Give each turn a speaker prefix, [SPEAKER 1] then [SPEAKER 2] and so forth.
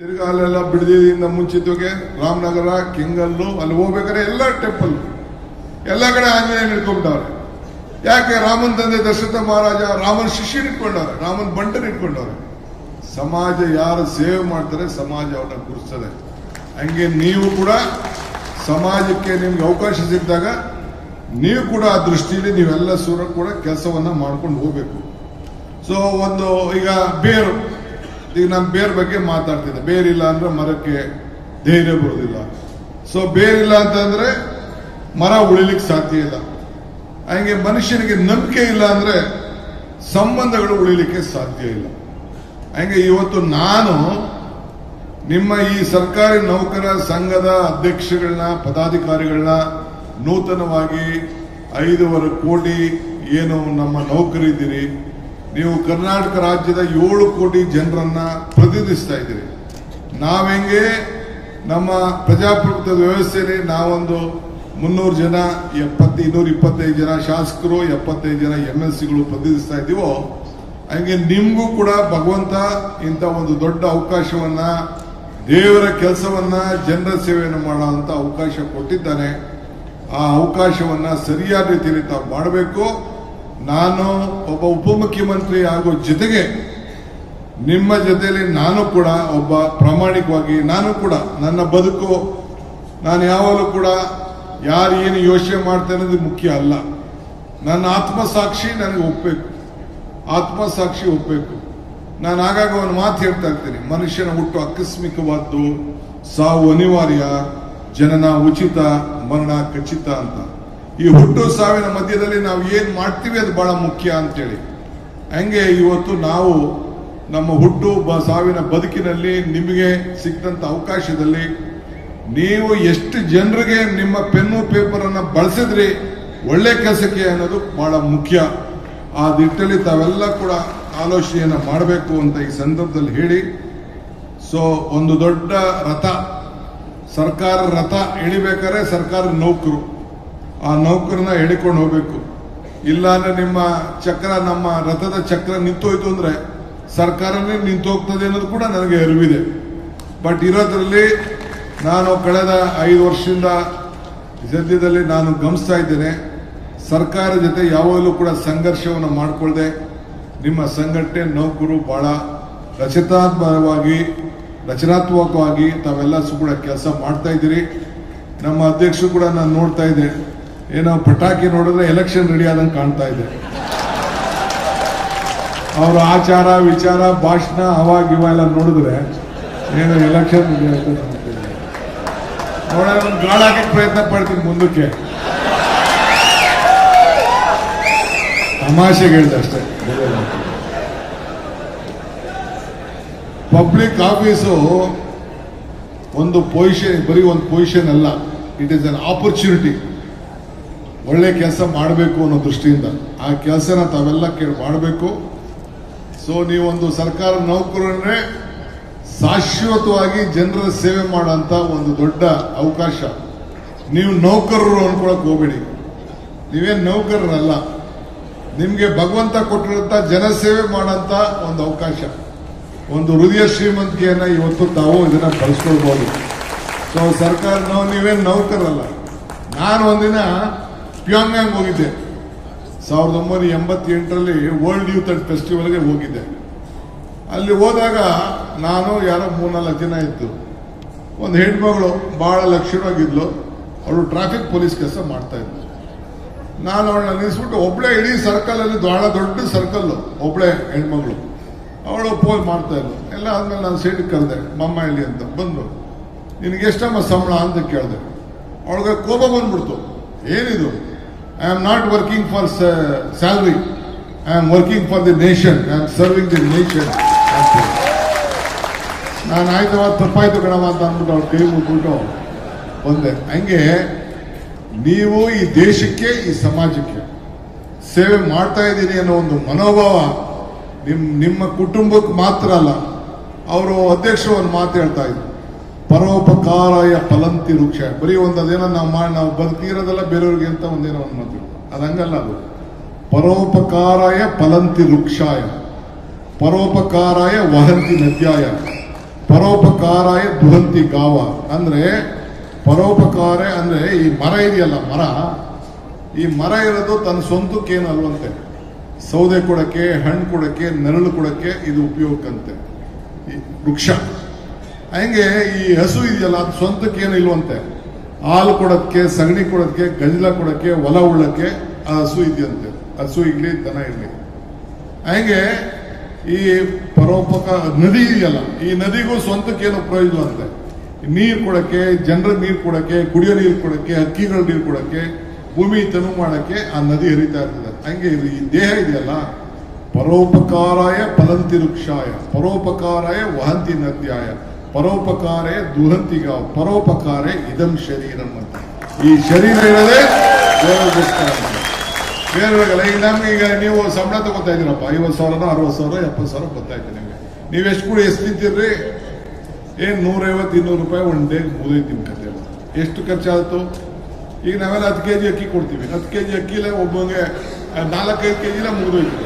[SPEAKER 1] ತಿರ್ಗಾ ಅಲ್ಲೆಲ್ಲ ಬಿಡದಿಯಿಂದ ಮುಂಚಿತವಾಗಿ ರಾಮನಗರ ಕೆಂಗಲ್ಲು ಅಲ್ಲಿ ಹೋಗ್ಬೇಕಾದ್ರೆ ಎಲ್ಲ ಟೆಂಪಲ್ ಎಲ್ಲ ಕಡೆ ಆಂಜನೇಯ ಇಟ್ಕೊಂಡ್ಬಿಟ್ಟವ್ರೆ. ಯಾಕೆ? ರಾಮನ್ ತಂದೆ ದಶರಥ ಮಹಾರಾಜ ರಾಮನ್ ಶಿಷ್ಯನ ಇಟ್ಕೊಂಡವ್ರೆ, ರಾಮನ್ ಬಂಟನ್ ಇಟ್ಕೊಂಡವ್ರೆ. ಸಮಾಜ ಯಾರು ಸೇವೆ ಮಾಡ್ತಾರೆ ಸಮಾಜ ಅವ್ರನ್ನ ಗುರುಸ್ತದೆ. ಹಂಗೆ ನೀವು ಕೂಡ ಸಮಾಜಕ್ಕೆ ನಿಮ್ಗೆ ಅವಕಾಶ ಸಿಕ್ಕಿದಾಗ ನೀವು ಕೂಡ ಆ ದೃಷ್ಟಿಯಲ್ಲಿ ನೀವೆಲ್ಲ ಸೂರ ಕೂಡ ಕೆಲಸವನ್ನ ಮಾಡ್ಕೊಂಡು ಹೋಗ್ಬೇಕು. ಸೊ ಒಂದು ಈಗ ಬೇರು, ಈಗ ನಾನು ಬೇರ್ ಬಗ್ಗೆ ಮಾತಾಡ್ತಿದ್ದೆ. ಬೇರಿಲ್ಲ ಅಂದ್ರೆ ಮರಕ್ಕೆ ಧೈರ್ಯ ಬರೋದಿಲ್ಲ. ಸೊ ಬೇರಿಲ್ಲ ಅಂತಂದ್ರೆ ಮರ ಉಳಿಲಿಕ್ಕೆ ಸಾಧ್ಯ ಇಲ್ಲ. ಹಂಗೆ ಮನುಷ್ಯನಿಗೆ ನಂಬಿಕೆ ಇಲ್ಲ ಅಂದ್ರೆ ಸಂಬಂಧಗಳು ಉಳಿಲಿಕ್ಕೆ ಸಾಧ್ಯ ಇಲ್ಲ. ಹಂಗೆ ಇವತ್ತು ನಾನು ನಿಮ್ಮ ಈ ಸರ್ಕಾರಿ ನೌಕರ ಸಂಘದ ಅಧ್ಯಕ್ಷಗಳನ್ನ ಪದಾಧಿಕಾರಿಗಳನ್ನ ನೂತನವಾಗಿ 5.5 ಕೋಟಿ ಏನು ನಮ್ಮ ನೌಕರಿದ್ದೀರಿ, ನೀವು ಕರ್ನಾಟಕ ರಾಜ್ಯದ 7 ಕೋಟಿ ಜನರನ್ನ ಪ್ರತಿನಿಧಿಸ್ತಾ ಇದ್ದೀರಿ. ನಾವೆಂಗೆ ನಮ್ಮ ಪ್ರಜಾಪ್ರಭುತ್ವದ ವ್ಯವಸ್ಥೆಯಲ್ಲಿ ನಾವೊಂದು 300 ಜನ 225 ಜನ ಶಾಸಕರು 75 ಜನ MLCಗಳು ಪ್ರತಿನಿಧಿಸ್ತಾ ಇದ್ದೀವೋ, ಹಂಗೆ ನಿಮ್ಗೂ ಕೂಡ ಭಗವಂತ ಇಂಥ ಒಂದು ದೊಡ್ಡ ಅವಕಾಶವನ್ನ, ದೇವರ ಕೆಲಸವನ್ನ, ಜನರ ಸೇವೆಯನ್ನು ಮಾಡುವಂತ ಅವಕಾಶ ಕೊಟ್ಟಿದ್ದಾನೆ. ಆ ಅವಕಾಶವನ್ನ ಸರಿಯಾದ ರೀತಿಯಲ್ಲಿ ತಾವು ಮಾಡಬೇಕು. ನಾನು ಒಬ್ಬ ಉಪಮುಖ್ಯಮಂತ್ರಿ ಆಗೋ ಜೊತೆಗೆ ನಿಮ್ಮ ಜೊತೆಯಲ್ಲಿ ನಾನು ಕೂಡ ಒಬ್ಬ ಪ್ರಾಮಾಣಿಕವಾಗಿ, ನಾನು ಕೂಡ ನನ್ನ ಬದುಕು, ನಾನು ಯಾವಾಗಲೂ ಕೂಡ ಯಾರು ಏನು ಯೋಚನೆ ಮಾಡ್ತಾರೆ ಅನ್ನೋದು ಮುಖ್ಯ ಅಲ್ಲ. ನನ್ನ ಆತ್ಮಸಾಕ್ಷಿ ನನಗೆ ಒಪ್ಪಬೇಕು, ಆತ್ಮಸಾಕ್ಷಿ ಒಪ್ಪಬೇಕು. ನಾನು ಆಗಾಗ ಒಂದು ಮಾತು ಹೇಳ್ತಾ ಇರ್ತೀನಿ, ಮನುಷ್ಯನ ಹುಟ್ಟು ಆಕಸ್ಮಿಕವಾದ್ದು, ಸಾವು ಅನಿವಾರ್ಯ, ಜನನ ಉಚಿತ, ಮರಣ ಖಚಿತ ಅಂತ. ಈ ಹುಟ್ಟು ಸಾವಿನ ಮಧ್ಯದಲ್ಲಿ ನಾವು ಏನ್ ಮಾಡ್ತೀವಿ ಅದು ಬಹಳ ಮುಖ್ಯ ಅಂತೇಳಿ. ಹಂಗೆ ಇವತ್ತು ನಾವು ನಮ್ಮ ಹುಟ್ಟು ಸಾವಿನ ಬದುಕಿನಲ್ಲಿ ನಿಮಗೆ ಸಿಕ್ಕಂತ ಅವಕಾಶದಲ್ಲಿ ನೀವು ಎಷ್ಟು ಜನರಿಗೆ ನಿಮ್ಮ ಪೆನ್ನು ಪೇಪರ್ ಅನ್ನ ಬಳಸಿದ್ರಿ ಒಳ್ಳೆ ಕೆಲಸಕ್ಕೆ ಅನ್ನೋದು ಬಹಳ ಮುಖ್ಯ. ಆ ನಿಟ್ಟಿನಲ್ಲಿ ತಾವೆಲ್ಲ ಕೂಡ ಆಲೋಚನೆಯನ್ನ ಮಾಡಬೇಕು ಅಂತ ಈ ಸಂದರ್ಭದಲ್ಲಿ ಹೇಳಿ, ಸೊ ಒಂದು ದೊಡ್ಡ ರಥ, ಸರ್ಕಾರ ರಥ ಎಳಿಬೇಕಾದ್ರೆ ಸರ್ಕಾರದ ನೌಕರು, ಆ ನೌಕರನ್ನ ಎಳಿಕೊಂಡು ಹೋಗ್ಬೇಕು. ಇಲ್ಲಾಂದ್ರೆ ನಿಮ್ಮ ಚಕ್ರ, ನಮ್ಮ ರಥದ ಚಕ್ರ ನಿಂತೋಯ್ತು ಅಂದ್ರೆ ಸರ್ಕಾರನೇ ನಿಂತು ಹೋಗ್ತದೆ ಅನ್ನೋದು ಕೂಡ ನನಗೆ ಅರಿವಿದೆ. ಬಟ್ ಇರೋದ್ರಲ್ಲಿ ನಾನು ಕಳೆದ 5 ವರ್ಷದಿಂದ ಸದ್ಯದಲ್ಲಿ ನಾನು ಗಮನಿಸ್ತಾ ಇದ್ದೇನೆ, ಸರ್ಕಾರ ಜೊತೆ ಯಾವಾಗಲೂ ಕೂಡ ಸಂಘರ್ಷವನ್ನು ಮಾಡಿಕೊಳ್ಳದೆ ನಿಮ್ಮ ಸಂಘಟನೆ ನೌಕರು ಬಹಳ ರಚನಾತ್ಮಕವಾಗಿ ತಾವೆಲ್ಲ ಕೂಡ ಕೆಲಸ ಮಾಡ್ತಾ ಇದ್ದೀರಿ. ನಮ್ಮ ಅಧ್ಯಕ್ಷರು ಕೂಡ ನಾನು ನೋಡ್ತಾ ಇದ್ದೆ, ಏನೋ ಪಟಾಕಿ ನೋಡಿದ್ರೆ ಎಲೆಕ್ಷನ್ ರೆಡಿ ಆದಂಗೆ ಕಾಣ್ತಾ ಇದೆ. ಅವರ ಆಚಾರ ವಿಚಾರ ಭಾಷಣ ಅವಾಗ ಎಲ್ಲ ನೋಡಿದ್ರೆ ಏನೋ ಎಲೆಕ್ಷನ್ ನೋಡ ಒಂದು ಗಾಳಾಕಕ್ಕೆ ಪ್ರಯತ್ನ ಪಡ್ತೀನಿ ಮುಂದಕ್ಕೆ. ತಮಾಷೆಗೆ ಹೇಳಿದೆ ಅಷ್ಟೇ. ಪಬ್ಲಿಕ್ ಆಫೀಸು ಒಂದು ಪೊಸಿಷನ್, ಬರೀ ಒಂದು ಪೊಸಿಷನ್ ಅಲ್ಲ, ಇಟ್ ಈಸ್ ಅನ್ ಆಪರ್ಚುನಿಟಿ. ಒಳ್ಳೆ ಕೆಲಸ ಮಾಡಬೇಕು ಅನ್ನೋ ದೃಷ್ಟಿಯಿಂದ ಆ ಕೆಲಸನ ತಾವೆಲ್ಲ ಮಾಡಬೇಕು. ಸೊ ನೀವೊಂದು ಸರ್ಕಾರ ನೌಕರನ್ನೇ ಶಾಶ್ವತವಾಗಿ ಜನರ ಸೇವೆ ಮಾಡೋಂಥ ಒಂದು ದೊಡ್ಡ ಅವಕಾಶ. ನೀವು ನೌಕರರು ಅನ್ಕೊಳಕ್ ಹೋಗ್ಬೇಡಿ, ನೀವೇನು ನೌಕರರಲ್ಲ. ನಿಮ್ಗೆ ಭಗವಂತ ಕೊಟ್ಟಿರುವಂತ ಜನಸೇವೆ ಮಾಡೋಂಥ ಒಂದು ಅವಕಾಶ, ಒಂದು ಹೃದಯ ಶ್ರೀಮಂತಿಕೆಯನ್ನ ಇವತ್ತು ತಾವು ಇದನ್ನ ಬಳಸ್ಕೊಳ್ಬಹುದು. ಸೊ ಸರ್ಕಾರ ನೀವೇನು ನೌಕರಲ್ಲ. ನಾನು ಒಂದಿನ ಪ್ಯಾಂಗ್ಯಾಂಗ್ ಹೋಗಿದ್ದೆ 1988ರಲ್ಲಿ ವರ್ಲ್ಡ್ ಯೂತ್ ಅಂಡ್ ಫೆಸ್ಟಿವಲ್ಗೆ ಹೋಗಿದ್ದೆ. ಅಲ್ಲಿ ಹೋದಾಗ ನಾನು ಯಾರೋ 3-4 ಜನ ಇದ್ದು, ಒಂದು ಹೆಣ್ಮಗಳು ಬಹಳ ಲಕ್ಷಣವಾಗಿದ್ಲು. ಅವಳು ಟ್ರಾಫಿಕ್ ಪೊಲೀಸ್ ಕೆಲಸ ಮಾಡ್ತಾ ಇದ್ಲು. ನಾನು ಅವಳನ್ನ ನಿಲ್ಲಿಸ್ಬಿಟ್ಟು ಒಬ್ಳೆ ಇಡೀ ಸರ್ಕಲ್ ಅಲ್ಲಿ ಬಹಳ ದೊಡ್ಡ ಸರ್ಕಲ್, ಒಬ್ಳೆ ಹೆಣ್ಮಗಳು, ಅವಳು ಫೋನ್ ಮಾಡ್ತಾ ಇದ್ಲು. ಎಲ್ಲ ಆದ್ಮೇಲೆ ನಾನು ಸೈಡ್ಗೆ ಕರೆದೆ, ಮಮ್ಮ ಇಲ್ಲಿ ಅಂತ ಬಂದು, ನಿನಗೆ ಎಷ್ಟಮ್ಮ ಸಂಬಳ ಅಂತ ಕೇಳಿದೆ. ಅವಳಿಗೆ ಕೋಪ ಬಂದ್ಬಿಡ್ತು, ಏನಿದು, I am not working for salary, I am working for the nation, I am serving the nation. ನಾನು ಆಯ್ತು ತಪ್ಪಾಯ್ತು ಕಣವ ಅಂತ ಅಂದ್ಬಿಟ್ಟು ಅವ್ರ ಕೈ ಮುಟ್ಬಿಟ್ಟು ಬಂದೆ. ಹಂಗೆ ನೀವು ಈ ದೇಶಕ್ಕೆ, ಈ ಸಮಾಜಕ್ಕೆ ಸೇವೆ ಮಾಡ್ತಾ ಇದ್ದೀನಿ ಅನ್ನೋ ಒಂದು ಮನೋಭಾವ ನಿಮ್ಮ ಕುಟುಂಬಕ್ಕೆ ಮಾತ್ರ ಅಲ್ಲ. ಅವರು ಅಧ್ಯಕ್ಷರು ಒಂದು ಮಾತು ಹೇಳ್ತಾ ಇದ್ರು, ಪರೋಪಕಾರಾಯ ಫಲಂತಿ ವೃಕ್ಷ. ಬರೀ ಒಂದು ಅದೇನೋ ನಾವು ಬದುಕಿರೋದೆಲ್ಲ ಬೇರೆಯವ್ರಿಗೆ ಅಂತ ಒಂದೇನೋ ಒಂದು ಮಾತು, ಅದು ಹಂಗಲ್ಲ. ಅದು ಪರೋಪಕಾರಾಯ ಫಲಂತಿ ವೃಕ್ಷಾಯ, ಪರೋಪಕಾರಾಯ ವಹಂತಿ ನದ್ಯಾಯ, ಪರೋಪಕಾರಾಯ ದುಹಂತಿ ಗಾವ ಅಂದ್ರೆ ಪರೋಪಕಾರ ಅಂದ್ರೆ ಈ ಮರ ಇದೆಯಲ್ಲ ಈ ಮರ ಇರೋದು ತನ್ನ ಸ್ವಂತಕ್ಕೇನು ಅಲ್ವಂತೆ. ಸೌದೆ ಕೊಡಕ್ಕೆ, ಹಣ್ಣು ಕೊಡಕ್ಕೆ, ನೆರಳು ಕೊಡಕ್ಕೆ ಇದು ಉಪಯೋಗಕ್ಕಂತೆ ಈ ವೃಕ್ಷ. ಹಂಗೆ ಈ ಹಸು ಇದೆಯಲ್ಲ ಅದು ಸ್ವಂತಕ್ಕೇನು ಇಲ್ವಂತೆ. ಹಾಲು ಕೊಡಕ್ಕೆ, ಸಗಣಿ ಕೊಡಕ್ಕೆ, ಗಂಜಲ ಕೊಡಕ್ಕೆ, ಹೊಲ ಉಳ್ಳಕ್ಕೆ ಆ ಹಸು ಇದೆಯಂತೆ. ಹಸು ಇರ್ಲಿ, ದನ ಇರ್ಲಿ. ಹಂಗೆ ಈ ನದಿ ಇದೆಯಲ್ಲ, ಈ ನದಿಗೂ ಸ್ವಂತಕ್ಕೇನು ಪ್ರಯೋಜನ ಅಂತೆ. ನೀರು ಕೊಡಕ್ಕೆ, ಜನರಿಗೆ ನೀರು ಕೊಡಕ್ಕೆ, ಕುಡಿಯೋ ನೀರು ಕೊಡಕ್ಕೆ, ಹಕ್ಕಿಗಳ ನೀರು ಕೊಡಕ್ಕೆ, ಭೂಮಿ ತನು ಮಾಡಕ್ಕೆ ಆ ನದಿ ಹರಿತಾ ಇರ್ತದೆ. ಹಂಗೆ ಇದು ಈ ದೇಹ ಇದೆಯಲ್ಲ, ಪರೋಪಕಾರಾಯ ಫಲಂತಿ ವೃಕ್ಷಾಯ, ಪರೋಪಕಾರಾಯ ವಹಂತಿ ನದ್ಯಾಯ, ಪರೋಪಕಾರೇ ದುಹಂತಿಗಾವ, ಪರೋಪಕಾರೇ ಇದಂ ಶರೀರಂ ಅಂತ. ಈ ಶರೀರ ಇರೋದೇ ದೇವಗೋಸ್ಕರ ಅಂತ. ಬೇರೆಲ್ಲ ಈಗ ನಮ್ಗೆ ಈಗ ನೀವು ಸಂಬಳ ತಗೋತಾ ಇದ್ದೀರಪ್ಪ, 50,000, 60,000, 70,000 ಗೊತ್ತಾಯ್ತು ನಿಮಗೆ. ನೀವು ಎಷ್ಟು ಕೂಡ ಎಷ್ಟು ತಿಂತೀರ್ರಿ? 150-200 ರೂಪಾಯಿ ಒನ್ ಡೇ ಮುಗಿದೈತಿ ನಿಮ್ಮ ಕತೆ. ಎಷ್ಟು ಖರ್ಚಾಯಿತು? ಈಗ ನಾವೆಲ್ಲ 10 kg ಅಕ್ಕಿ ಕೊಡ್ತೀವಿ. 10 kg ಅಕ್ಕಿಲೆ ಒಬ್ಬಂಗೆ 4-5 kg ಮುಗಿದೋಯ್ತು.